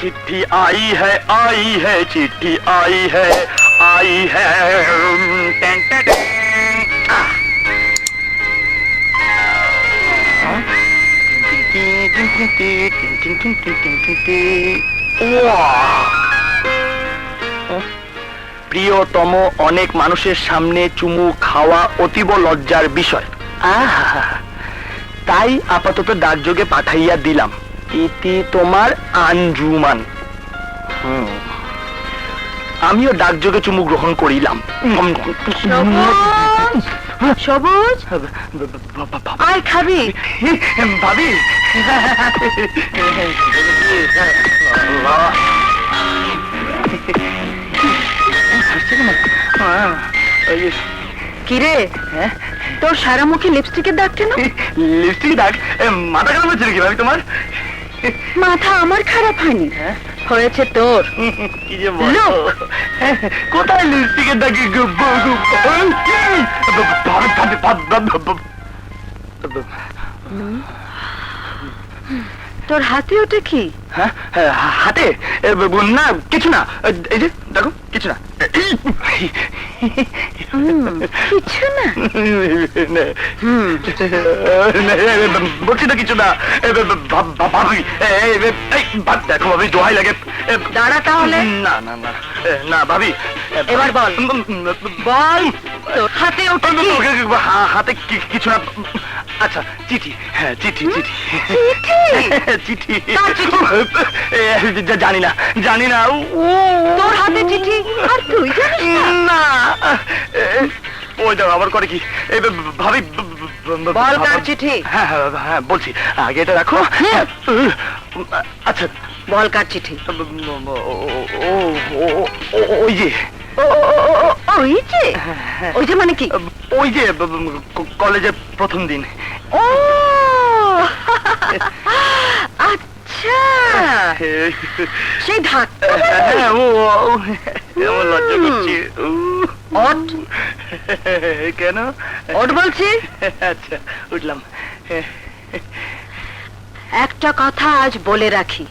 चिट्ठी आई है चिट्ठी आई है टें, टें, टें। প্রিয়তম অনেক মানুষের সামনে চুমু খাওয়া অতীব লজ্জার বিষয়। আহা, তাই আপাতত ডাকযোগে পাঠাইয়া দিলাম। ইতি তোমার আঞ্জুমান। আমিও ডাকযোগে চুমু গ্রহণ করিলাম। সবুজ, আয় খাবি? ভাবি, কিরে, তোর সারা মুখে লিপস্টিকের দাগ কেন? লিপস্টিক দাগ? মাথা খারাপ হচ্ছে নাকি ভাবি তোমার? মাথা আমার খারাপ হয়নি, হয়েছে তোর। কি যে বলো, কোথায় লিপস্টিকের দাগ? তোর হাতে ওটা কি? হাতে? না কিছু না, এই যে দেখো, কিছু না। কিছু না? বলছি না কিছু না। ভাবি দেখো ভাবি, দোহাই লাগে। দাঁড়া তাহলে। না না না না ভাবি, এবার বল, বল তোর হাতে ওটা কি? হাতে কিছু না। আচ্ছা, চিঠি। হ্যাঁ, চিঠি চিঠি চিঠি। জানি না, জানি না। তোর হাতে চিঠি আর তুই জানিস না? ওই দাও, আবার করে কি ভাবি? বল কার চিঠি? হ্যাঁ হ্যাঁ বলছি, আগে এটা রাখো। আচ্ছা বল কার চিঠি? ওই যে। ওই যে? ওই যে মানে কি? ওই যে কলেজের প্রথম দিন। ও আচ্ছা, সেই ধাক্কা। হ্যাঁ, আমার লজ্জা করছি। ওঠ। কেন? ওঠ বলছি। আচ্ছা, উঠলাম। একটা কথা আজ বলে রাখি।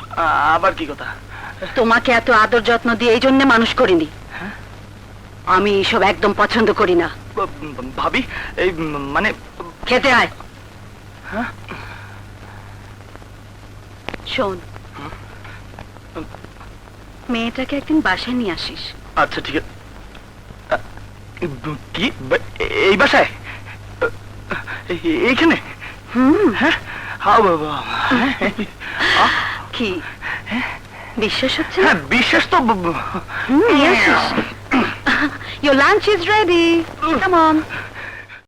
আবার কি কথা? তোমাকে এত আদর যত্ন দিয়ে এই জন্য মানুষ করিনি। আমি এসব একদম পছন্দ করি না। ভাবি, এই মানে খেতে আয়। শোন, মেয়েটাকে একদিন বাসায় নিয়ে আসিস। আচ্ছা ঠিক আছে। কি, এই বাসায়? এইখানে? হ্যাঁ, কি বিশ্বাস হচ্ছে? হ্যাঁ, বিশ্বাস তো। Your lunch is ready. Come on.